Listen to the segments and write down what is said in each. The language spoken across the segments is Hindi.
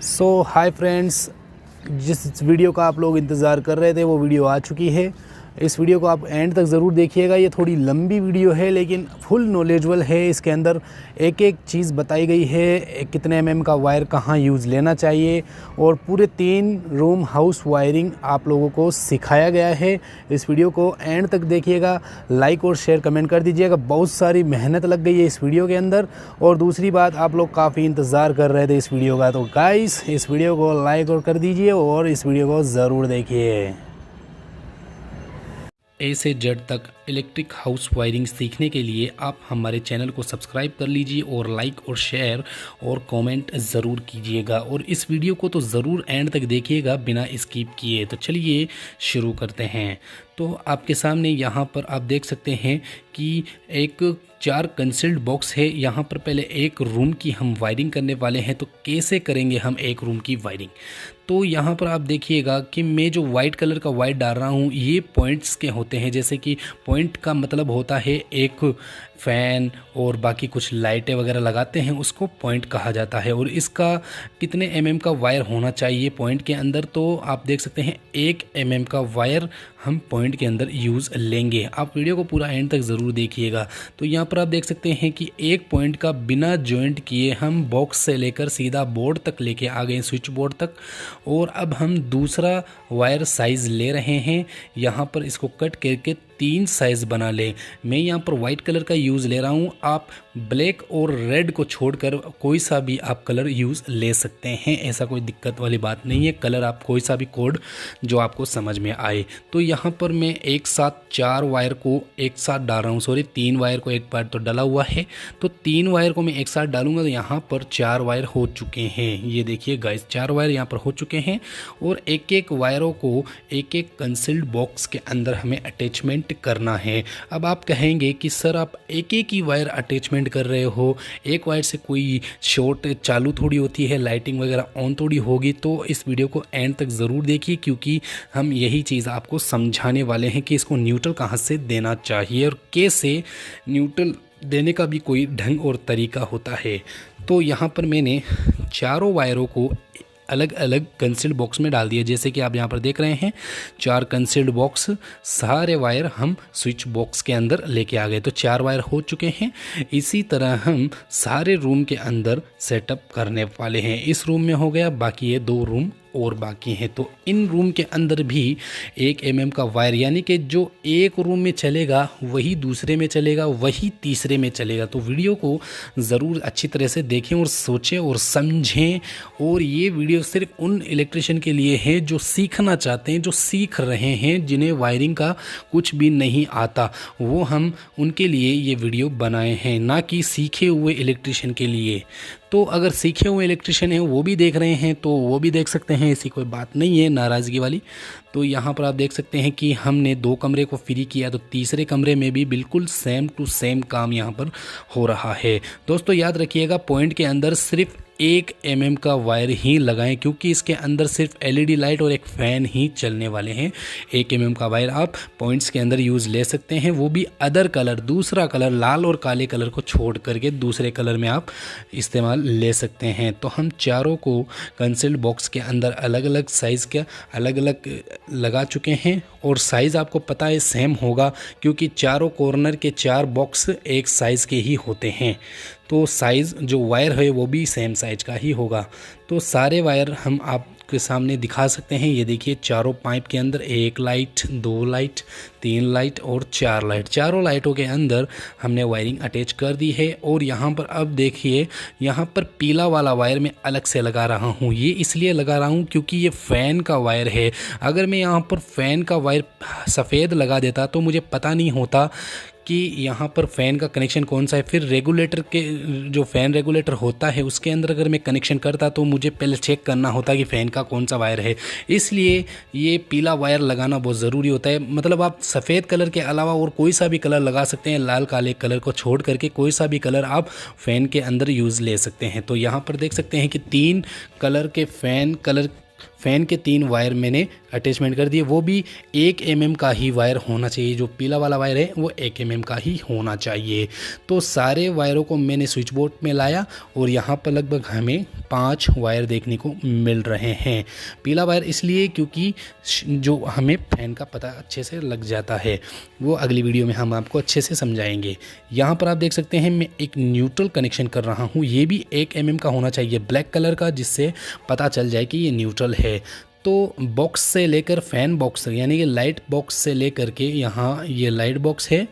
हाय फ्रेंड्स, जिस वीडियो का आप लोग इंतज़ार कर रहे थे वो वीडियो आ चुकी है। इस वीडियो को आप एंड तक ज़रूर देखिएगा। ये थोड़ी लंबी वीडियो है लेकिन फुल नॉलेजबल है। इसके अंदर एक एक चीज़ बताई गई है, कितने एमएम का वायर कहाँ यूज़ लेना चाहिए और पूरे 3 रूम हाउस वायरिंग आप लोगों को सिखाया गया है। इस वीडियो को एंड तक देखिएगा, लाइक और शेयर कमेंट कर दीजिएगा। बहुत सारी मेहनत लग गई है इस वीडियो के अंदर। और दूसरी बात, आप लोग काफ़ी इंतज़ार कर रहे थे इस वीडियो का, तो गाइस इस वीडियो को लाइक और कर दीजिए और इस वीडियो को ज़रूर देखिए। ए से जेड तक इलेक्ट्रिक हाउस वायरिंग सीखने के लिए आप हमारे चैनल को सब्सक्राइब कर लीजिए और लाइक और शेयर और कमेंट ज़रूर कीजिएगा। और इस वीडियो को तो ज़रूर एंड तक देखिएगा बिना स्किप किए। तो चलिए शुरू करते हैं। तो आपके सामने यहाँ पर आप देख सकते हैं कि एक 4 कंसील्ड बॉक्स है। यहाँ पर पहले एक रूम की हम वायरिंग करने वाले हैं। तो कैसे करेंगे हम एक रूम की वायरिंग? तो यहाँ पर आप देखिएगा कि मैं जो वाइट कलर का वायर डाल रहा हूँ ये पॉइंट्स के होते हैं। जैसे कि पॉइंट का मतलब होता है एक फ़ैन और बाकी कुछ लाइटें वगैरह लगाते हैं, उसको पॉइंट कहा जाता है। और इसका कितने एमएम का वायर होना चाहिए पॉइंट के अंदर, तो आप देख सकते हैं 1 एमएम का वायर हम पॉइंट के अंदर यूज़ लेंगे। आप वीडियो को पूरा एंड तक ज़रूर देखिएगा। तो यहाँ पर आप देख सकते हैं कि एक पॉइंट का बिना जॉइंट किए हम बॉक्स से लेकर सीधा बोर्ड तक लेके आ गए, स्विच बोर्ड तक। और अब हम दूसरा वायर साइज़ ले रहे हैं। यहाँ पर इसको कट करके 3 साइज़ बना लें। मैं यहाँ पर वाइट कलर का यूज़ ले रहा हूँ। आप ब्लैक और रेड को छोड़कर कोई सा भी आप कलर यूज़ ले सकते हैं, ऐसा कोई दिक्कत वाली बात नहीं है। कलर आप कोई सा भी कोड जो आपको समझ में आए। तो यहाँ पर मैं एक साथ 4 वायर को एक साथ डाल रहा हूँ। सॉरी, 3 वायर को, एक बार तो डला हुआ है, तो 3 वायर को मैं एक साथ डालूंगा। तो यहाँ पर 4 वायर हो चुके हैं। ये देखिए गाइस, 4 वायर यहाँ पर हो चुके हैं। और एक एक वायरों को एक एक कंसील्ड बॉक्स के अंदर हमें अटैचमेंट करना है। अब आप कहेंगे कि सर आप एक एक ही वायर अटैचमेंट कर रहे हो, एक वायर से कोई शॉर्ट चालू थोड़ी होती है, लाइटिंग वगैरह ऑन थोड़ी होगी। तो इस वीडियो को एंड तक ज़रूर देखिए, क्योंकि हम यही चीज़ आपको समझाने वाले हैं कि इसको न्यूट्रल कहाँ से देना चाहिए और कैसे न्यूट्रल देने का भी कोई ढंग और तरीका होता है। तो यहाँ पर मैंने चारों वायरों को अलग अलग कंसील्ड बॉक्स में डाल दिया। जैसे कि आप यहाँ पर देख रहे हैं 4 कंसील्ड बॉक्स, सारे वायर हम स्विच बॉक्स के अंदर लेके आ गए। तो 4 वायर हो चुके हैं। इसी तरह हम सारे रूम के अंदर सेटअप करने वाले हैं। इस रूम में हो गया, बाकी ये 2 रूम और बाकी हैं। तो इन रूम के अंदर भी 1 एमएम का वायर, यानी कि जो एक रूम में चलेगा वही दूसरे में चलेगा, वही तीसरे में चलेगा। तो वीडियो को ज़रूर अच्छी तरह से देखें और सोचें और समझें। और ये वीडियो सिर्फ उन इलेक्ट्रिशियन के लिए है जो सीखना चाहते हैं, जो सीख रहे हैं, जिन्हें वायरिंग का कुछ भी नहीं आता। वो हम उनके लिए ये वीडियो बनाए हैं, ना कि सीखे हुए इलेक्ट्रिशियन के लिए। तो अगर सीखे हुए इलेक्ट्रिशियन हैं वो भी देख रहे हैं तो वो भी देख सकते हैं, ऐसी कोई बात नहीं है नाराज़गी वाली। तो यहाँ पर आप देख सकते हैं कि हमने 2 कमरे को फ्री किया, तो तीसरे कमरे में भी बिल्कुल सेम टू सेम काम यहाँ पर हो रहा है। दोस्तों याद रखिएगा, पॉइंट के अंदर सिर्फ 1 एमएम का वायर ही लगाएं, क्योंकि इसके अंदर सिर्फ एलईडी लाइट और एक फ़ैन ही चलने वाले हैं। 1 एमएम का वायर आप पॉइंट्स के अंदर यूज़ ले सकते हैं, वो भी अदर कलर, दूसरा कलर, लाल और काले कलर को छोड़ करके दूसरे कलर में आप इस्तेमाल ले सकते हैं। तो हम चारों को कंसील्ड बॉक्स के अंदर अलग अलग साइज़ का अलग अलग लगा चुके हैं। और साइज़ आपको पता है सेम होगा, क्योंकि चारों कॉर्नर के 4 बॉक्स एक साइज़ के ही होते हैं। तो साइज़ जो वायर है वो भी सेम साइज का ही होगा। तो सारे वायर हम आपके सामने दिखा सकते हैं। ये देखिए, चारों पाइप के अंदर 1 लाइट, 2 लाइट, 3 लाइट और 4 लाइट, चारों लाइटों के अंदर हमने वायरिंग अटैच कर दी है। और यहाँ पर अब देखिए, यहाँ पर पीला वाला वायर मैं अलग से लगा रहा हूँ। ये इसलिए लगा रहा हूँ क्योंकि ये फ़ैन का वायर है। अगर मैं यहाँ पर फ़ैन का वायर सफ़ेद लगा देता तो मुझे पता नहीं होता कि यहाँ पर फ़ैन का कनेक्शन कौन सा है। फिर रेगुलेटर के जो फ़ैन रेगुलेटर होता है उसके अंदर अगर मैं कनेक्शन करता तो मुझे पहले चेक करना होता कि फ़ैन का कौन सा वायर है। इसलिए ये पीला वायर लगाना बहुत ज़रूरी होता है। मतलब आप सफ़ेद कलर के अलावा और कोई सा भी कलर लगा सकते हैं, लाल काले कलर को छोड़ करके कोई सा भी कलर आप फ़ैन के अंदर यूज़ ले सकते हैं। तो यहाँ पर देख सकते हैं कि 3 कलर के फ़ैन कलर फ़ैन के 3 वायर मैंने अटैचमेंट कर दिए, वो भी 1 mm का ही वायर होना चाहिए। जो पीला वाला वायर है वो 1 mm का ही होना चाहिए। तो सारे वायरों को मैंने स्विच बोर्ड में लाया और यहाँ पर लगभग हमें 5 वायर देखने को मिल रहे हैं। पीला वायर इसलिए क्योंकि जो हमें फ़ैन का पता अच्छे से लग जाता है, वो अगली वीडियो में हम आपको अच्छे से समझाएंगे। यहाँ पर आप देख सकते हैं मैं एक न्यूट्रल कनेक्शन कर रहा हूँ, ये भी 1 mm का होना चाहिए ब्लैक कलर का, जिससे पता चल जाए कि ये न्यूट्रल है। तो बॉक्स से लेकर फ़ैन बॉक्स यानी कि लाइट बॉक्स से लेकर के यहाँ ये लाइट बॉक्स है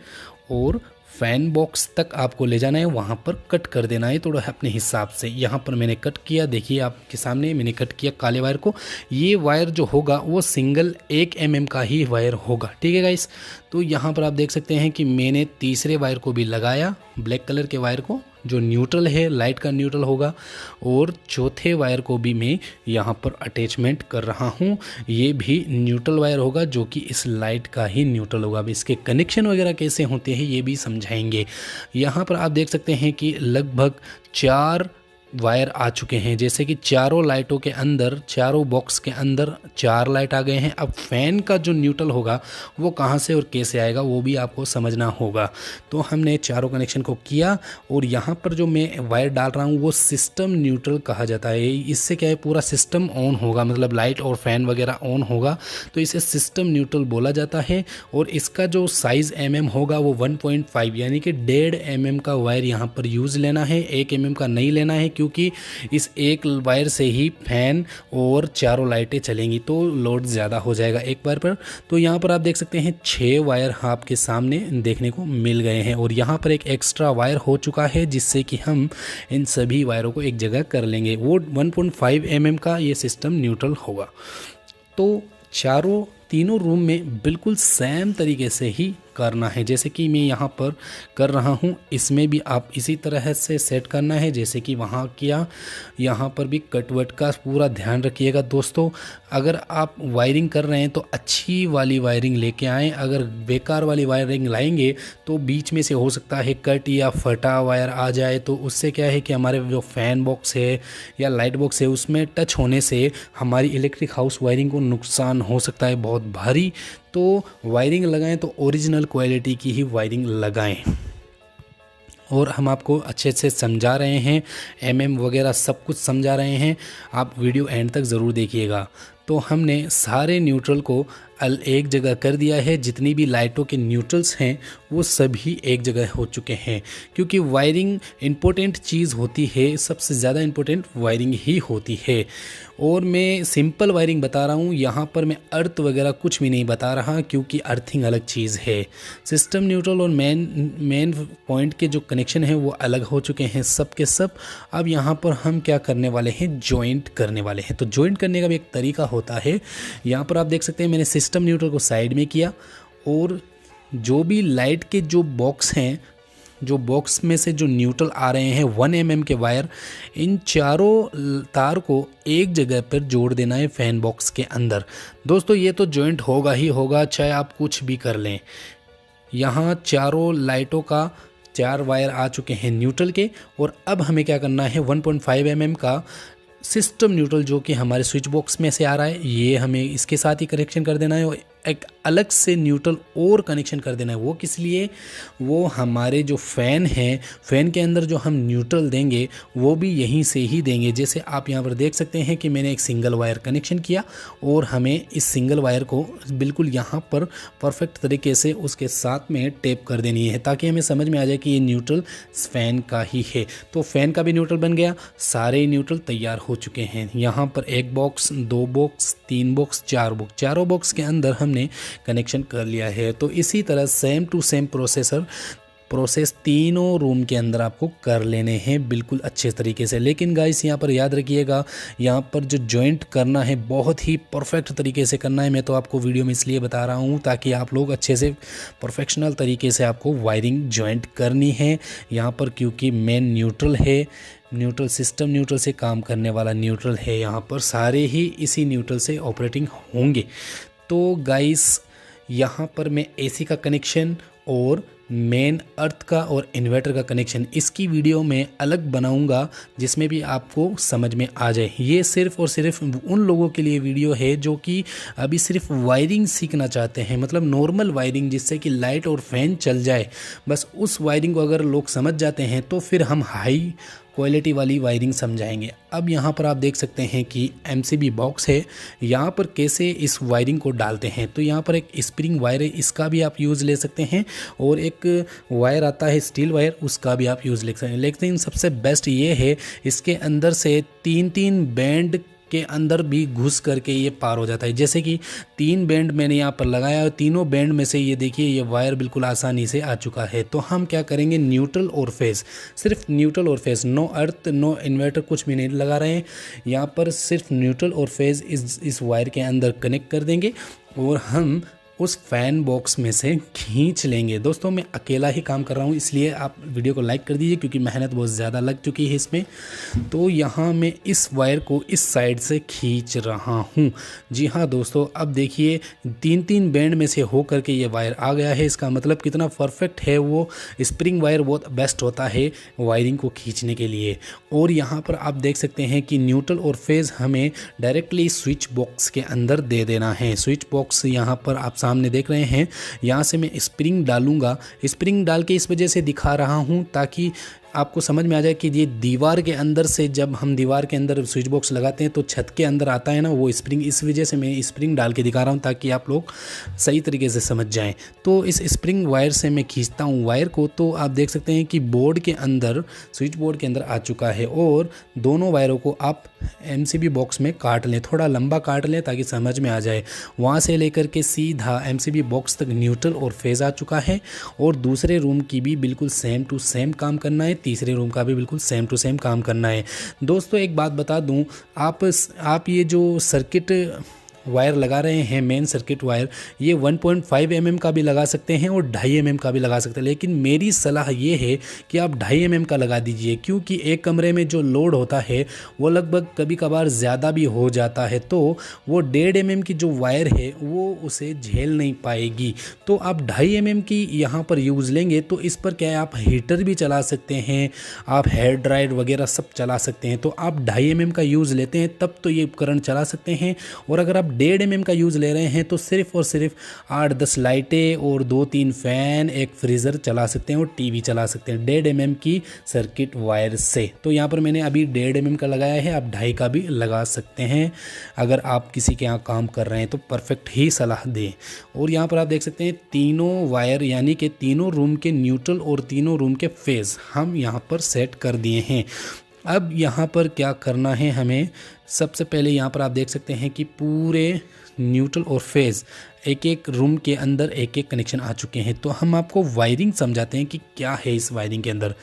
और फ़ैन बॉक्स तक आपको ले जाना है, वहाँ पर कट कर देना है थोड़ा अपने हिसाब से। यहाँ पर मैंने कट किया, देखिए आपके सामने मैंने कट किया काले वायर को। ये वायर जो होगा वो सिंगल 1 mm का ही वायर होगा, ठीक है गाइस। तो यहाँ पर आप देख सकते हैं कि मैंने तीसरे वायर को भी लगाया, ब्लैक कलर के वायर को जो न्यूट्रल है, लाइट का न्यूट्रल होगा, और चौथे वायर को भी मैं यहाँ पर अटैचमेंट कर रहा हूँ। ये भी न्यूट्रल वायर होगा जो कि इस लाइट का ही न्यूट्रल होगा। अब इसके कनेक्शन वगैरह कैसे होते हैं ये भी समझाएंगे। यहाँ पर आप देख सकते हैं कि लगभग 4 वायर आ चुके हैं, जैसे कि चारों लाइटों के अंदर, चारों बॉक्स के अंदर 4 लाइट आ गए हैं। अब फ़ैन का जो न्यूट्रल होगा वो कहाँ से और कैसे आएगा वो भी आपको समझना होगा। तो हमने चारों कनेक्शन को किया और यहाँ पर जो मैं वायर डाल रहा हूँ वो सिस्टम न्यूट्रल कहा जाता है। इससे क्या है, पूरा सिस्टम ऑन होगा, मतलब लाइट और फ़ैन वगैरह ऑन होगा, तो इसे सिस्टम न्यूट्रल बोला जाता है। और इसका जो साइज़ होगा वो 1.5 यानी कि 1.5 mm का वायर यहाँ पर यूज़ लेना है, 1 mm का नहीं लेना है, क्योंकि इस एक वायर से ही फैन और चारों लाइटें चलेंगी तो लोड ज़्यादा हो जाएगा एक वायर पर। तो यहाँ पर आप देख सकते हैं 6 वायर आपके सामने देखने को मिल गए हैं और यहाँ पर एक एक्स्ट्रा वायर हो चुका है, जिससे कि हम इन सभी वायरों को एक जगह कर लेंगे। वो 1.5 mm का ये सिस्टम न्यूट्रल होगा। तो तीनों रूम में बिल्कुल सेम तरीके से ही करना है, जैसे कि मैं यहाँ पर कर रहा हूँ। इसमें भी आप इसी तरह से सेट करना है जैसे कि वहाँ किया। यहाँ पर भी कटवट का पूरा ध्यान रखिएगा दोस्तों। अगर आप वायरिंग कर रहे हैं तो अच्छी वाली वायरिंग लेके आएँ। अगर बेकार वाली वायरिंग लाएंगे तो बीच में से हो सकता है कट या फटा वायर आ जाए, तो उससे क्या है कि हमारे जो फ़ैन बॉक्स है या लाइट बॉक्स है उसमें टच होने से हमारी इलेक्ट्रिक हाउस वायरिंग को नुकसान हो सकता है बहुत भारी। तो वायरिंग लगाएं तो ओरिजिनल क्वालिटी की ही वायरिंग लगाएं। और हम आपको अच्छे से समझा रहे हैं, MM वगैरह सब कुछ समझा रहे हैं, आप वीडियो एंड तक ज़रूर देखिएगा। तो हमने सारे न्यूट्रल को एक जगह कर दिया है। जितनी भी लाइटों के न्यूट्रल्स हैं वो सभी एक जगह हो चुके हैं, क्योंकि वायरिंग इम्पोर्टेंट चीज़ होती है, सबसे ज़्यादा इम्पोर्टेंट वायरिंग ही होती है। और मैं सिंपल वायरिंग बता रहा हूँ, यहाँ पर मैं अर्थ वगैरह कुछ भी नहीं बता रहा, क्योंकि अर्थिंग अलग चीज़ है। सिस्टम न्यूट्रल और मेन पॉइंट के जो कनेक्शन हैं वो अलग हो चुके हैं सब के सब। अब यहाँ पर हम क्या करने वाले हैं, जॉइंट करने वाले हैं। तो जॉइंट करने का भी एक तरीका होता है। यहाँ पर आप देख सकते हैं मैंने सिस्टम न्यूट्रल को साइड में किया और जो भी लाइट के जो बॉक्स हैं, जो बॉक्स में से जो न्यूट्रल आ रहे हैं 1 mm के वायर, इन चारों तार को एक जगह पर जोड़ देना है फैन बॉक्स के अंदर। दोस्तों ये तो जॉइंट होगा ही होगा, चाहे आप कुछ भी कर लें। यहाँ चारों लाइटों का 4 वायर आ चुके हैं न्यूट्रल के, और अब हमें क्या करना है, 1.5 mm का सिस्टम न्यूट्रल जो कि हमारे स्विच बॉक्स में से आ रहा है, ये हमें इसके साथ ही कनेक्शन कर देना है। और एक अलग से न्यूट्रल और कनेक्शन कर देना है। वो किस लिए, वो हमारे जो फ़ैन हैं, फ़ैन के अंदर जो हम न्यूट्रल देंगे वो भी यहीं से ही देंगे। जैसे आप यहाँ पर देख सकते हैं कि मैंने एक सिंगल वायर कनेक्शन किया और हमें इस सिंगल वायर को बिल्कुल यहाँ पर परफेक्ट तरीके से उसके साथ में टेप कर देनी है, ताकि हमें समझ में आ जाए कि ये न्यूट्रल फ़ैन का ही है। तो फ़ैन का भी न्यूट्रल बन गया, सारे न्यूट्रल तैयार हो चुके हैं। यहाँ पर 1 बॉक्स, 2 बॉक्स, 3 बॉक्स, 4 बॉक्स, चारों बॉक्स के अंदर हमने कनेक्शन कर लिया है। तो इसी तरह सेम टू सेम प्रोसेस तीनों रूम के अंदर आपको कर लेने हैं बिल्कुल अच्छे तरीके से। लेकिन गाइस यहाँ पर याद रखिएगा, यहाँ पर जो जॉइंट करना है बहुत ही परफेक्ट तरीके से करना है। मैं तो आपको वीडियो में इसलिए बता रहा हूँ ताकि आप लोग अच्छे से प्रोफेशनल तरीके से आपको वायरिंग जॉइंट करनी है यहाँ पर, क्योंकि मेन न्यूट्रल है, न्यूट्रल सिस्टम न्यूट्रल से काम करने वाला न्यूट्रल है। यहाँ पर सारे ही इसी न्यूट्रल से ऑपरेटिंग होंगे। तो गाइस यहाँ पर मैं AC का कनेक्शन और मेन अर्थ का और इन्वर्टर का कनेक्शन, इसकी वीडियो मैं अलग बनाऊंगा जिसमें भी आपको समझ में आ जाए। ये सिर्फ और सिर्फ उन लोगों के लिए वीडियो है जो कि अभी सिर्फ वायरिंग सीखना चाहते हैं, मतलब नॉर्मल वायरिंग जिससे कि लाइट और फैन चल जाए। बस उस वायरिंग को अगर लोग समझ जाते हैं तो फिर हम हाई क्वालिटी वाली वायरिंग समझाएंगे। अब यहाँ पर आप देख सकते हैं कि एमसीबी बॉक्स है। यहाँ पर कैसे इस वायरिंग को डालते हैं, तो यहाँ पर एक स्प्रिंग वायर है, इसका भी आप यूज़ ले सकते हैं, और एक वायर आता है स्टील वायर, उसका भी आप यूज़ ले सकते हैं। लेकिन सबसे बेस्ट ये है इसके अंदर से 3 बैंड के अंदर भी घुस करके ये पार हो जाता है। जैसे कि 3 बैंड मैंने यहाँ पर लगाया और तीनों बैंड में से ये देखिए ये वायर बिल्कुल आसानी से आ चुका है। तो हम क्या करेंगे, न्यूट्रल और फेस, सिर्फ न्यूट्रल और फेस, नो अर्थ नो इन्वर्टर कुछ भी नहीं लगा रहे हैं। यहाँ पर सिर्फ न्यूट्रल और फेस इस वायर के अंदर कनेक्ट कर देंगे और हम उस फैन बॉक्स में से खींच लेंगे। दोस्तों मैं अकेला ही काम कर रहा हूँ, इसलिए आप वीडियो को लाइक कर दीजिए क्योंकि मेहनत बहुत ज़्यादा लग चुकी है इसमें। तो यहाँ मैं इस वायर को इस साइड से खींच रहा हूँ। जी हाँ दोस्तों, अब देखिए 3 बैंड में से हो करके ये वायर आ गया है। इसका मतलब कितना परफेक्ट है, वो स्प्रिंग वायर बहुत बेस्ट होता है वायरिंग को खींचने के लिए। और यहाँ पर आप देख सकते हैं कि न्यूट्रल और फेज हमें डायरेक्टली स्विच बॉक्स के अंदर दे देना है। स्विच बॉक्स यहाँ पर आप सामने देख रहे हैं, यहाँ से मैं स्प्रिंग डालूंगा। स्प्रिंग डाल के इस वजह से दिखा रहा हूँ ताकि आपको समझ में आ जाए कि ये दीवार के अंदर से, जब हम दीवार के अंदर स्विच बॉक्स लगाते हैं तो छत के अंदर आता है ना वो स्प्रिंग, इस वजह से मैं स्प्रिंग डाल के दिखा रहा हूँ ताकि आप लोग सही तरीके से समझ जाएं। तो इस स्प्रिंग वायर से मैं खींचता हूँ वायर को, तो आप देख सकते हैं कि बोर्ड के अंदर, स्विच बोर्ड के अंदर आ चुका है। और दोनों वायरों को आप एमसीबी बॉक्स में काट लें, थोड़ा लंबा काट लें ताकि समझ में आ जाए। वहाँ से लेकर के सीधा एमसीबी बॉक्स तक न्यूट्रल और फेज आ चुका है। और दूसरे रूम की भी बिल्कुल सेम टू सेम काम करना है, तीसरे रूम का भी बिल्कुल सेम टू सेम काम करना है। दोस्तों एक बात बता दूं, आप ये जो सर्किट वायर लगा रहे हैं, मेन सर्किट वायर, ये 1.5 mm का भी लगा सकते हैं और 2.5 mm का भी लगा सकते हैं। लेकिन मेरी सलाह ये है कि आप 2.5 mm का लगा दीजिए, क्योंकि एक कमरे में जो लोड होता है वो लगभग कभी कभार ज़्यादा भी हो जाता है, तो वो 1.5 mm की जो वायर है वो उसे झेल नहीं पाएगी। तो आप 2.5 mm की यहाँ पर यूज़ लेंगे तो इस पर क्या है, आप हीटर भी चला सकते हैं, आप हेयर ड्रायर वगैरह सब चला सकते हैं। तो आप 2.5 mm का यूज़ लेते हैं तब तो ये उपकरण चला सकते हैं। और अगर आप 1.5 mm का यूज़ ले रहे हैं तो सिर्फ और सिर्फ 8-10 लाइटें और 2-3 फैन, एक फ्रीज़र चला सकते हैं और टीवी चला सकते हैं 1.5 mm की सर्किट वायर से। तो यहाँ पर मैंने अभी 1.5 mm का लगाया है, आप 2.5 का भी लगा सकते हैं अगर आप किसी के यहाँ काम कर रहे हैं तो परफेक्ट ही सलाह दें। और यहाँ पर आप देख सकते हैं तीनों वायर यानी कि तीनों रूम के न्यूट्रल और तीनों रूम के फेज़ हम यहाँ पर सेट कर दिए हैं। अब यहाँ पर क्या करना है हमें, सबसे पहले यहाँ पर आप देख सकते हैं कि पूरे न्यूट्रल और फेज़ एक एक रूम के अंदर एक एक कनेक्शन आ चुके हैं। तो हम आपको वायरिंग समझाते हैं कि क्या है इस वायरिंग के अंदर।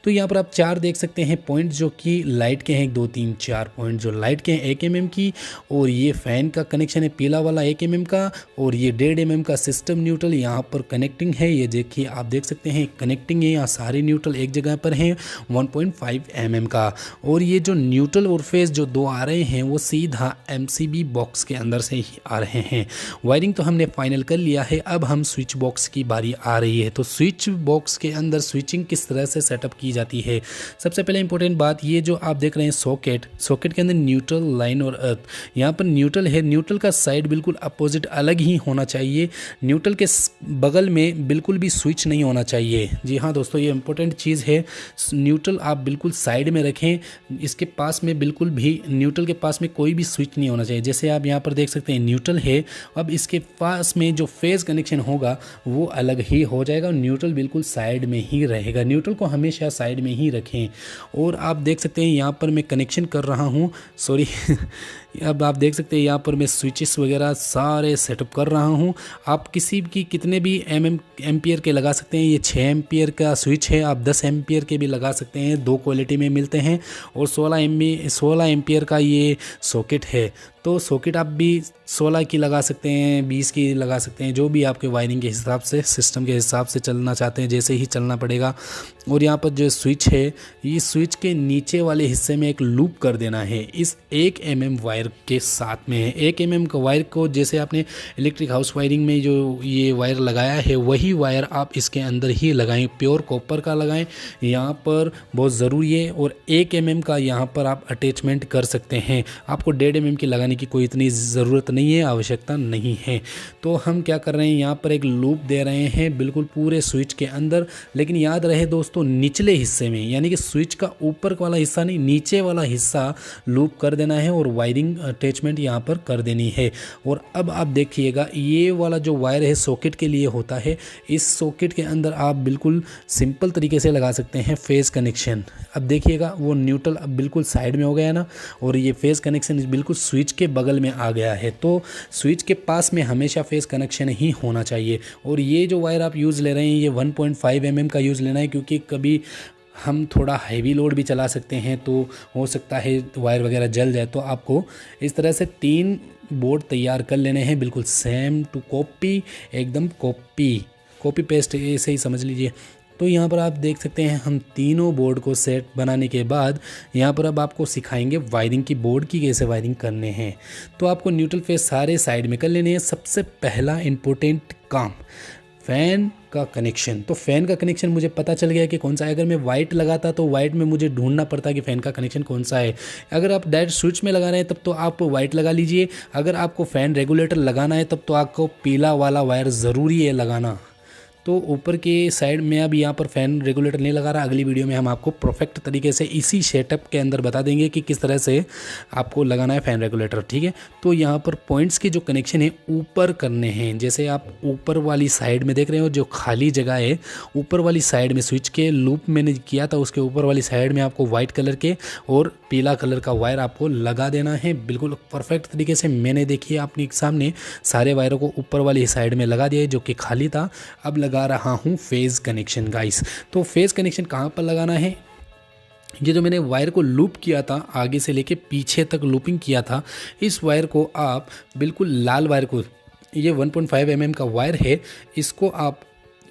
तो यहाँ पर आप 4 देख सकते हैं पॉइंट जो कि लाइट के हैं, 1 2 3 4 पॉइंट जो लाइट के हैं 1 mm की, और ये फ़ैन का कनेक्शन है पीला वाला 1 mm का, और ये 1.5 mm का सिस्टम न्यूट्रल यहाँ पर कनेक्टिंग है। ये देखिए आप देख सकते हैं कनेक्टिंग है, यहाँ सारे न्यूट्रल एक जगह पर हैं 1.5 mm का। और ये जो न्यूट्रल और फेज़ जो 2 आ रहे हैं वो सीधा MCB बॉक्स के अंदर से ही आ रहे हैं। वायरिंग तो हमने फाइनल कर लिया है, अब हम स्विच बॉक्स की बारी आ रही है। तो स्विच बॉक्स के अंदर स्विचिंग किस तरह से सेटअप की जाती है, सबसे पहले इंपॉर्टेंट बात, ये जो आप देख रहे हैं सॉकेट के अंदर न्यूट्रल, लाइन और अर्थ, यहाँ पर न्यूट्रल है, न्यूट्रल का साइड बिल्कुल अपोजिट अलग ही होना चाहिए, न्यूट्रल के बगल में बिल्कुल भी स्विच नहीं होना चाहिए। जी हाँ दोस्तों, ये इंपॉर्टेंट चीज़ है, न्यूट्रल आप बिल्कुल साइड में रखें, इसके पास में बिल्कुल भी न्यूट्रल के पास में कोई भी स्विच नहीं होना चाहिए। जैसे आप यहाँ पर देख सकते हैं न्यूट्रल है, अब इसके पास में जो फेज़ कनेक्शन होगा वो अलग ही हो जाएगा, न्यूट्रल बिल्कुल साइड में ही रहेगा। न्यूट्रल को हमेशा साइड में ही रखें। और आप देख सकते हैं यहाँ पर मैं कनेक्शन कर रहा हूँ, सॉरी अब आप देख सकते हैं यहाँ पर मैं स्विचेस वगैरह सारे सेटअप कर रहा हूँ। आप किसी की कितने भी एम्पियर के लगा सकते हैं, ये 6 एम्पियर का स्विच है, आप 10 एम्पियर के भी लगा सकते हैं, 2 क्वालिटी में मिलते हैं। और 16 एम्पियर का ये सॉकेट है। तो सॉकेट आप भी 16 की लगा सकते हैं, 20 की लगा सकते हैं, जो भी आपके वायरिंग के हिसाब से, सिस्टम के हिसाब से चलना चाहते हैं जैसे ही चलना पड़ेगा। और यहाँ पर जो स्विच है, ये स्विच के नीचे वाले हिस्से में एक लूप कर देना है इस 1 mm वायर के साथ में है। 1 mm का वायर को जैसे आपने इलेक्ट्रिक हाउस वायरिंग में जो ये वायर लगाया है वही वायर आप इसके अंदर ही लगाएं, प्योर कॉपर का लगाएं, यहाँ पर बहुत ज़रूरी है। और 1 mm का यहाँ पर आप अटैचमेंट कर सकते हैं, आपको 1.5 mm की लगाने की कोई इतनी ज़रूरत नहीं है, आवश्यकता नहीं है। तो हम क्या कर रहे हैं, यहाँ पर एक लूप दे रहे हैं बिल्कुल पूरे स्विच के अंदर। लेकिन याद रहे दोस्तों, निचले हिस्से में, यानी कि स्विच का ऊपर वाला हिस्सा नहीं, नीचे वाला हिस्सा लूप कर देना है और वायरिंग अटैचमेंट यहाँ पर कर देनी है। और अब आप देखिएगा, ये वाला जो वायर है सॉकेट के लिए होता है, इस सॉकेट के अंदर आप बिल्कुल सिंपल तरीके से लगा सकते हैं फेज़ कनेक्शन। अब देखिएगा वो न्यूट्रल अब बिल्कुल साइड में हो गया ना, और ये फेज़ कनेक्शन बिल्कुल स्विच के बगल में आ गया है। तो स्विच के पास में हमेशा फेज़ कनेक्शन ही होना चाहिए। और ये जो वायर आप यूज़ ले रहे हैं, ये 1.5 mm का यूज़ लेना है, क्योंकि कभी हम थोड़ा हैवी लोड भी चला सकते हैं, तो हो सकता है वायर वगैरह जल जाए। तो आपको इस तरह से 3 बोर्ड तैयार कर लेने हैं, बिल्कुल सेम टू कॉपी, एकदम कॉपी पेस्ट ऐसे ही समझ लीजिए। तो यहाँ पर आप देख सकते हैं, हम तीनों बोर्ड को सेट बनाने के बाद यहाँ पर अब आपको सिखाएंगे वायरिंग की, बोर्ड की कैसे वायरिंग करने हैं। तो आपको न्यूट्रल फेस सारे साइड में कर लेने हैं। सबसे पहला इम्पोर्टेंट काम, फ़ैन का कनेक्शन। तो फ़ैन का कनेक्शन मुझे पता चल गया कि कौन सा है। अगर मैं वाइट लगाता तो वाइट में मुझे ढूंढना पड़ता कि फ़ैन का कनेक्शन कौन सा है। अगर आप डायरेक्ट स्विच में लगा रहे हैं तब तो आप वाइट लगा लीजिए। अगर आपको फ़ैन रेगुलेटर लगाना है तब तो आपको पीला वाला वायर ज़रूरी है लगाना। तो ऊपर के साइड में अब यहाँ पर फ़ैन रेगुलेटर नहीं लगा रहा। अगली वीडियो में हम आपको परफेक्ट तरीके से इसी सेटअप के अंदर बता देंगे कि किस तरह से आपको लगाना है फ़ैन रेगुलेटर, ठीक है। तो यहाँ पर पॉइंट्स के जो कनेक्शन है ऊपर करने हैं। जैसे आप ऊपर वाली साइड में देख रहे हो जो खाली जगह है, ऊपर वाली साइड में स्विच के लूप मैंने किया था, उसके ऊपर वाली साइड में आपको वाइट कलर के और पीला कलर का वायर आपको लगा देना है बिल्कुल परफेक्ट तरीके से। मैंने देखिए अपने सामने सारे वायरों को ऊपर वाली साइड में लगा दिया है जो कि खाली था। अब लगा रहा हूं फेज़ कनेक्शन गाइस। तो फेज़ कनेक्शन कहां पर लगाना है, ये जो मैंने वायर को लूप किया था, आगे से लेके पीछे तक लूपिंग किया था, इस वायर को आप बिल्कुल लाल वायर को, ये 1.5 mm का वायर है, इसको आप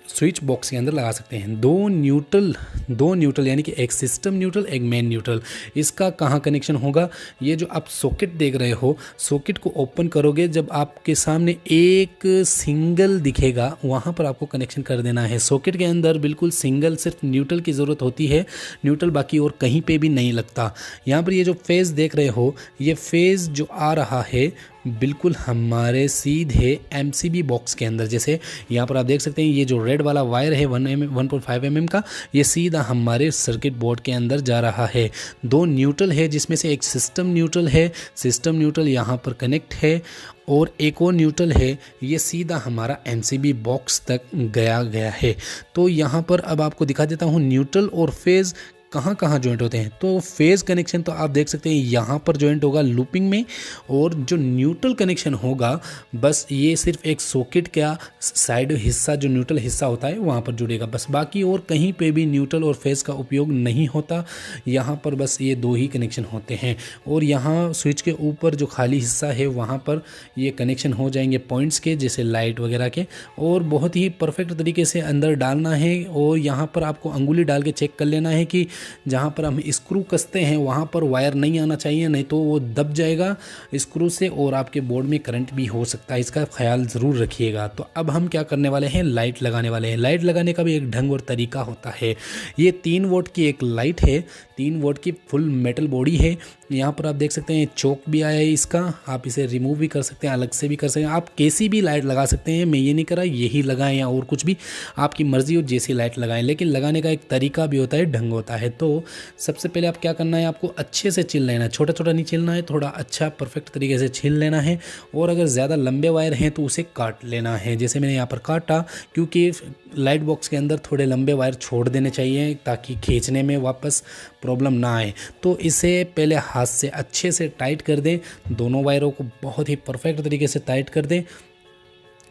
स्विच बॉक्स के अंदर लगा सकते हैं। दो न्यूट्रल यानी कि एक सिस्टम न्यूट्रल, एक मेन न्यूट्रल। इसका कहाँ कनेक्शन होगा, ये जो आप सॉकेट देख रहे हो, सॉकेट को ओपन करोगे जब आपके सामने एक सिंगल दिखेगा वहाँ पर आपको कनेक्शन कर देना है। सॉकेट के अंदर बिल्कुल सिंगल, सिर्फ न्यूट्रल की ज़रूरत होती है, न्यूट्रल बाकी और कहीं पे भी नहीं लगता। यहाँ पर ये जो फेज़ देख रहे हो, ये फेज़ जो आ रहा है बिल्कुल हमारे सीधे MCB बॉक्स के अंदर। जैसे यहाँ पर आप देख सकते हैं, ये जो रेड वाला वायर है 1.5 mm का, ये सीधा हमारे सर्किट बोर्ड के अंदर जा रहा है। 2 न्यूट्रल है जिसमें से एक सिस्टम न्यूट्रल है, सिस्टम न्यूट्रल यहाँ पर कनेक्ट है, और एक और न्यूट्रल है, ये सीधा हमारा MCB बॉक्स तक गया है। तो यहाँ पर अब आपको दिखा देता हूँ न्यूट्रल और फेज़ कहाँ कहाँ ज्वाइंट होते हैं। तो फेज़ कनेक्शन तो आप देख सकते हैं यहाँ पर ज्वाइंट होगा लूपिंग में, और जो न्यूट्रल कनेक्शन होगा बस ये सिर्फ एक सॉकेट का साइड हिस्सा, जो न्यूट्रल हिस्सा होता है वहाँ पर जुड़ेगा बस, बाकी और कहीं पे भी न्यूट्रल और फेज़ का उपयोग नहीं होता। यहाँ पर बस ये 2 ही कनेक्शन होते हैं। और यहाँ स्विच के ऊपर जो खाली हिस्सा है वहाँ पर ये कनेक्शन हो जाएंगे पॉइंट्स के, जैसे लाइट वगैरह के, और बहुत ही परफेक्ट तरीके से अंदर डालना है। और यहाँ पर आपको अंगुली डाल के चेक कर लेना है कि जहाँ पर हम स्क्रू कसते हैं वहाँ पर वायर नहीं आना चाहिए, नहीं तो वो दब जाएगा स्क्रू से और आपके बोर्ड में करंट भी हो सकता है, इसका ख्याल ज़रूर रखिएगा। तो अब हम क्या करने वाले हैं, लाइट लगाने वाले हैं। लाइट लगाने का भी एक ढंग और तरीका होता है। ये 3 वोल्ट की एक लाइट है, 3 वोल्ट की फुल मेटल बॉडी है। यहाँ पर आप देख सकते हैं चौक भी आया है इसका, आप इसे रिमूव भी कर सकते हैं, अलग से भी कर सकते हैं। आप कैसी भी लाइट लगा सकते हैं, मैं ये नहीं कर रहा यही लगाएं या और कुछ भी, आपकी मर्जी हो जैसी लाइट लगाएं, लेकिन लगाने का एक तरीका भी होता है, ढंग होता है। तो सबसे पहले आप क्या करना है, आपको अच्छे से छील लेना है, छोटा छोटा नहीं छीलना है, थोड़ा अच्छा परफेक्ट तरीके से छील लेना है। और अगर ज़्यादा लंबे वायर हैं तो उसे काट लेना है, जैसे मैंने यहाँ पर काटा, क्योंकि लाइट बॉक्स के अंदर थोड़े लंबे वायर छोड़ देने चाहिए ताकि खींचने में वापस प्रॉब्लम ना आए। तो इसे पहले हाथ से अच्छे से टाइट कर दें, दोनों वायरों को बहुत ही परफेक्ट तरीके से टाइट कर दें।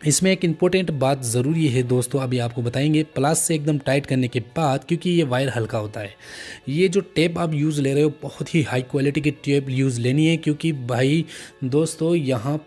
इसमें एक इम्पोर्टेंट बात ज़रूरी है दोस्तों, अभी आपको बताएंगे। प्लस से एकदम टाइट करने के बाद, क्योंकि ये वायर हल्का होता है, ये जो टेप आप यूज़ ले रहे हो बहुत ही हाई क्वालिटी की टेप यूज़ लेनी है, क्योंकि भाई दोस्तों यहाँ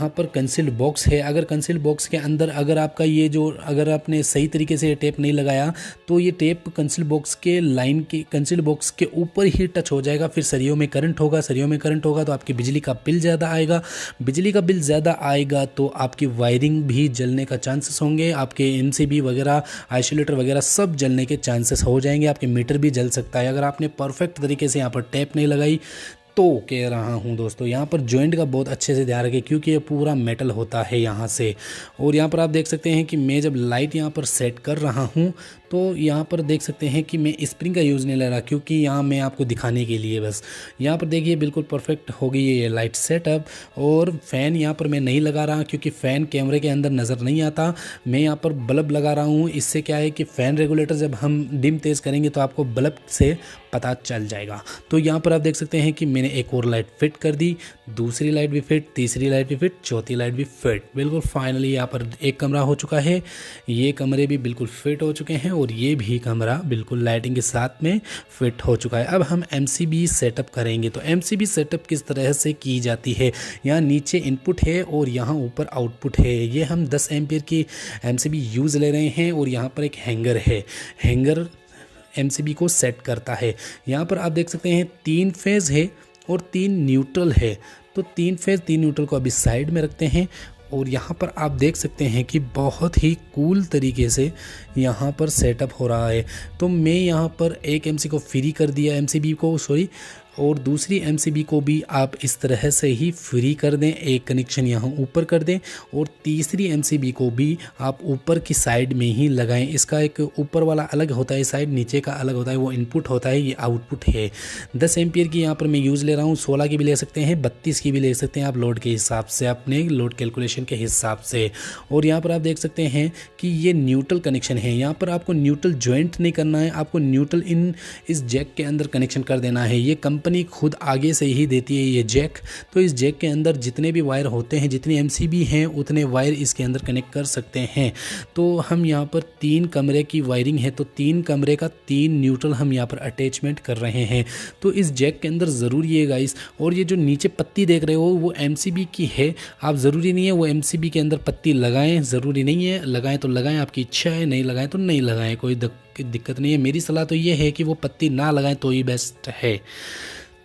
पर कंसील्ड बॉक्स है। अगर कंसील्ड बॉक्स के अंदर अगर आपका ये जो अगर आपने सही तरीके से टेप नहीं लगाया तो ये टेप कंसील्ड बॉक्स के लाइन के कंसील्ड बॉक्स के ऊपर ही टच हो जाएगा, फिर सरियों में करंट होगा, सरियों में करंट होगा तो आपकी बिजली का बिल ज़्यादा आएगा, बिजली का बिल ज़्यादा आएगा तो आपकी वायरिंग भी जलने का चांसेस होंगे, आपके एमसीबी वगैरह आइसोलेटर वगैरह सब जलने के चांसेस हो जाएंगे, आपके मीटर भी जल सकता है अगर आपने परफेक्ट तरीके से यहाँ पर टैप नहीं लगाई तो। कह रहा हूँ दोस्तों, यहाँ पर जॉइंट का बहुत अच्छे से ध्यान रखें, क्योंकि ये पूरा मेटल होता है यहाँ से। और यहाँ पर आप देख सकते हैं कि मैं जब लाइट यहाँ पर सेट कर रहा हूँ तो यहाँ पर देख सकते हैं कि मैं स्प्रिंग का यूज़ नहीं ले रहा, क्योंकि यहाँ मैं आपको दिखाने के लिए बस। यहाँ पर देखिए बिल्कुल परफेक्ट हो गई है ये लाइट सेटअप। और फ़ैन यहाँ पर मैं नहीं लगा रहा, क्योंकि फ़ैन कैमरे के अंदर नज़र नहीं आता। मैं यहाँ पर बल्ब लगा रहा हूँ, इससे क्या है कि फ़ैन रेगुलेटर जब हम डिम तेज़ करेंगे तो आपको बल्ब से पता चल जाएगा। तो यहाँ पर आप देख सकते हैं कि मैंने एक और लाइट फिट कर दी, दूसरी लाइट भी फिट, तीसरी लाइट भी फिट, चौथी लाइट भी फिट। बिल्कुल फाइनली यहाँ पर एक कमरा हो चुका है, ये कमरे भी बिल्कुल फिट हो चुके हैं और ये भी कमरा बिल्कुल लाइटिंग के साथ में फिट हो चुका है। अब हम एमसीबी सेटअप करेंगे। तो एमसीबी सेटअप किस तरह से की जाती है, यहाँ नीचे इनपुट है और यहाँ ऊपर आउटपुट है। ये हम 10 एम्पियर की एमसीबी यूज़ ले रहे हैं और यहाँ पर एक हैंगर है, हैंगर एमसीबी को सेट करता है। यहाँ पर आप देख सकते हैं 3 फेज़ है और 3 न्यूट्रल है। तो 3 फेज़ 3 न्यूट्रल को अभी साइड में रखते हैं और यहाँ पर आप देख सकते हैं कि बहुत ही कूल तरीके से यहाँ पर सेटअप हो रहा है। तो मैं यहाँ पर एक एमसी को फ्री कर दिया, एमसीबी को सॉरी, और दूसरी एमसीबी को भी आप इस तरह से ही फ्री कर दें, एक कनेक्शन यहाँ ऊपर कर दें और तीसरी एमसीबी को भी आप ऊपर की साइड में ही लगाएं। इसका एक ऊपर वाला अलग होता है साइड, नीचे का अलग होता है, वो इनपुट होता है, ये आउटपुट है। 10 एम्पियर की यहाँ पर मैं यूज़ ले रहा हूँ, 16 की भी ले सकते हैं, 32 की भी ले सकते हैं आप लोड के हिसाब से, अपने लोड कैलकुलेशन के हिसाब से। और यहाँ पर आप देख सकते हैं कि ये न्यूट्रल कनेक्शन है। यहाँ पर आपको न्यूट्रल ज्वाइंट नहीं करना है, आपको न्यूट्रल इस जैक के अंदर कनेक्शन कर देना है। ये कंपनी खुद आगे से ही देती है ये जैक। तो इस जैक के अंदर जितने भी वायर होते हैं, जितनी एमसीबी हैं उतने वायर इसके अंदर कनेक्ट कर सकते हैं। तो हम यहाँ पर 3 कमरे की वायरिंग है, तो 3 कमरे का 3 न्यूट्रल हम यहाँ पर अटैचमेंट कर रहे हैं। तो इस जैक के अंदर ज़रूरी है गाइस। और ये जो नीचे पत्ती देख रहे हो वो एमसीबी की है, आप ज़रूरी नहीं है वो एमसीबी के अंदर पत्ती लगाएं, ज़रूरी नहीं है, लगाएं तो लगाएं, आपकी इच्छा है, नहीं लगाएं तो नहीं लगाएं, कोई दिक्कत नहीं है। मेरी सलाह तो ये है कि वो पत्ती ना लगाएं तो ही बेस्ट है।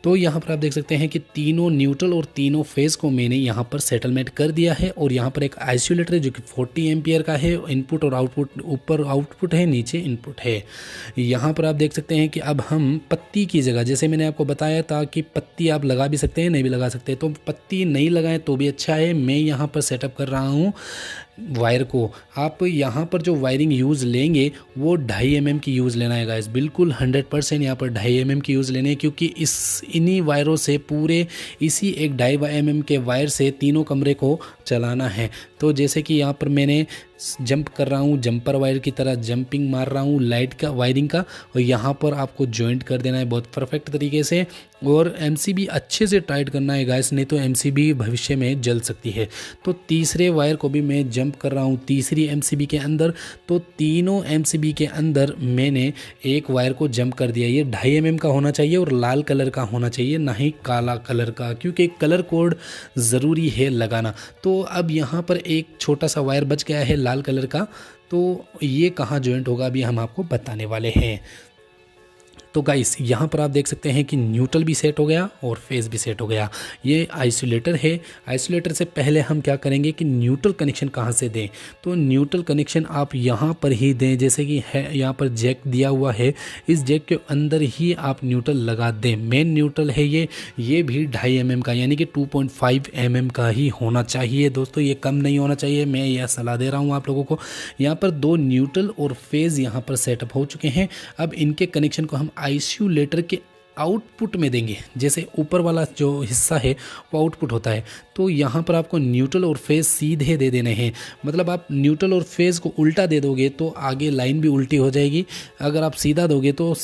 तो यहाँ पर आप देख सकते हैं कि तीनों न्यूट्रल और तीनों फेज़ को मैंने यहाँ पर सेटलमेंट कर दिया है। और यहाँ पर एक आइसोलेटर है जो कि 40 एम्पियर का है, इनपुट और आउटपुट, ऊपर आउटपुट है, नीचे इनपुट है। यहाँ पर आप देख सकते हैं कि अब हम पत्ती की जगह, जैसे मैंने आपको बताया था कि पत्ती आप लगा भी सकते हैं, नहीं भी लगा सकते, तो पत्ती नहीं लगाएं तो भी अच्छा है। मैं यहाँ पर सेटअप कर रहा हूँ वायर को। आप यहाँ पर जो वायरिंग यूज़ लेंगे वो 2.5 mm की यूज़ लेना है गाइस, बिल्कुल 100% यहाँ पर 2.5 mm की यूज़ लेने हैं, क्योंकि इन्हीं वायरों से पूरे इसी एक 2.5 mm के वायर से तीनों कमरे को चलाना है। तो जैसे कि यहाँ पर मैंने जंप कर रहा हूँ, जंपर वायर की तरह जंपिंग मार रहा हूँ लाइट का वायरिंग का, और यहाँ पर आपको जॉइंट कर देना है बहुत परफेक्ट तरीके से। और एमसीबी अच्छे से टाइट करना है गाइस, नहीं तो एमसीबी भविष्य में जल सकती है। तो तीसरे वायर को भी मैं जंप कर रहा हूँ तीसरी एमसीबी के अंदर। तो तीनों एमसीबी के अंदर मैंने एक वायर को जंप कर दिया। ये 2.5 mm का होना चाहिए और लाल कलर का होना चाहिए, ना ही काला कलर का, क्योंकि कलर कोड ज़रूरी है लगाना। तो अब यहाँ पर एक छोटा सा वायर बच गया है लाल कलर का, तो ये कहाँ जॉइंट होगा अभी हम आपको बताने वाले हैं। तो गाइस यहाँ पर आप देख सकते हैं कि न्यूट्रल भी सेट हो गया और फेज़ भी सेट हो गया। ये आइसोलेटर है। आइसोलेटर से पहले हम क्या करेंगे कि न्यूट्रल कनेक्शन कहाँ से दें, तो न्यूट्रल कनेक्शन आप यहाँ पर ही दें। जैसे कि है यहाँ पर जैक दिया हुआ है, इस जैक के अंदर ही आप न्यूट्रल लगा दें। मेन न्यूट्रल है ये भी 2.5 mm का, यानी कि 2.5 mm का ही होना चाहिए दोस्तों, ये कम नहीं होना चाहिए। मैं यह सलाह दे रहा हूँ आप लोगों को। यहाँ पर 2 न्यूट्रल और फेज़ यहाँ पर सेटअप हो चुके हैं। अब इनके कनेक्शन को हम आइसोलेटर के आउटपुट में देंगे, जैसे ऊपर वाला जो हिस्सा है वो आउटपुट होता है, तो यहाँ पर आपको न्यूट्रल और फेज़ सीधे दे देने हैं। मतलब आप न्यूट्रल और फेज़ को उल्टा दे दोगे तो आगे लाइन भी उल्टी हो जाएगी, अगर आप सीधा दोगे तो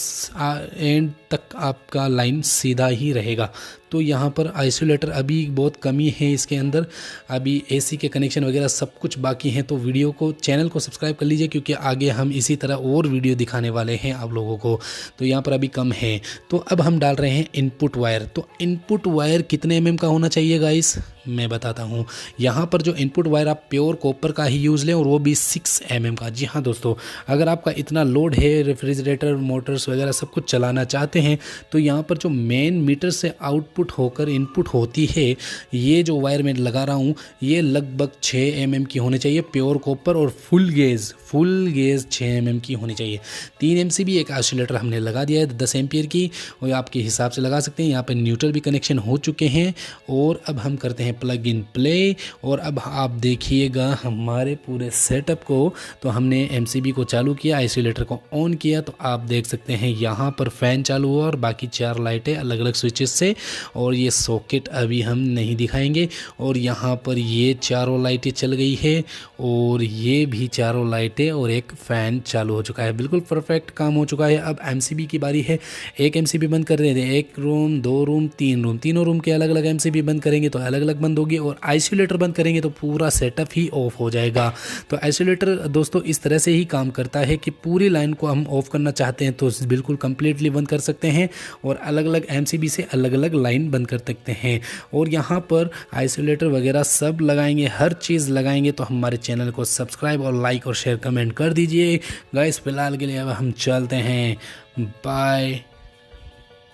एंड तक आपका लाइन सीधा ही रहेगा। तो यहाँ पर आइसोलेटर अभी बहुत कमी है इसके अंदर, अभी एसी के कनेक्शन वगैरह सब कुछ बाकी हैं। तो वीडियो को, चैनल को सब्सक्राइब कर लीजिए, क्योंकि आगे हम इसी तरह और वीडियो दिखाने वाले हैं आप लोगों को। तो यहाँ पर अभी कम है। तो अब हम डाल रहे हैं इनपुट वायर। तो इनपुट वायर कितने mm का होना चाहिए गाइस, मैं बताता हूँ। यहाँ पर जो इनपुट वायर आप प्योर कॉपर का ही यूज़ लें, और वो भी 6 mm का। जी हाँ दोस्तों, अगर आपका इतना लोड है, रेफ्रिजरेटर, मोटर्स वगैरह सब कुछ चलाना चाहते हैं, तो यहाँ पर जो मेन मीटर से आउटपुट होकर इनपुट होती है, ये जो वायर मैं लगा रहा हूँ, ये लगभग 6 mm की होनी चाहिए प्योर कॉपर, और फुल गेज 6 mm की होनी चाहिए। 3 MCB एक आइसोलेटर हमने लगा दिया है 10 एम्पियर की, और आपके हिसाब से लगा सकते हैं। यहाँ पर न्यूट्रल भी कनेक्शन हो चुके हैं, और अब हम करते हैं प्लग इन प्ले। और अब आप देखिएगा हमारे पूरे सेटअप को। तो हमने MCB को चालू किया, आइसोलेटर को ऑन किया, तो आप देख सकते हैं यहाँ पर फैन चालू हुआ और बाकी 4 लाइटें अलग अलग स्विचेस से, और ये सॉकेट अभी हम नहीं दिखाएंगे। और यहाँ पर ये चारों लाइटें चल गई है, और ये भी चारों लाइटें, और एक फ़ैन चालू हो चुका है। बिल्कुल परफेक्ट काम हो चुका है। अब MCB की बारी है। एक MCB बंद कर देते हैं, 1 रूम 2 रूम 3 रूम, तीनों रूम के अलग अलग MCB बंद करेंगे तो अलग अलग बंद होगी, और आइसोलेटर बंद करेंगे तो पूरा सेटअप ही ऑफ हो जाएगा। तो आइसोलेटर दोस्तों इस तरह से ही काम करता है कि पूरी लाइन को हम ऑफ करना चाहते हैं तो बिल्कुल कंप्लीटली बंद कर सकते हैं, और अलग अलग MCB से अलग अलग लाइन बंद कर सकते हैं। और यहाँ पर आइसोलेटर वगैरह सब लगाएंगे, हर चीज़ लगाएंगे। तो हमारे चैनल को सब्सक्राइब और लाइक और शेयर कमेंट कर दीजिए गाइस। फिलहाल के लिए अब हम चलते हैं, बाय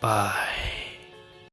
बाय।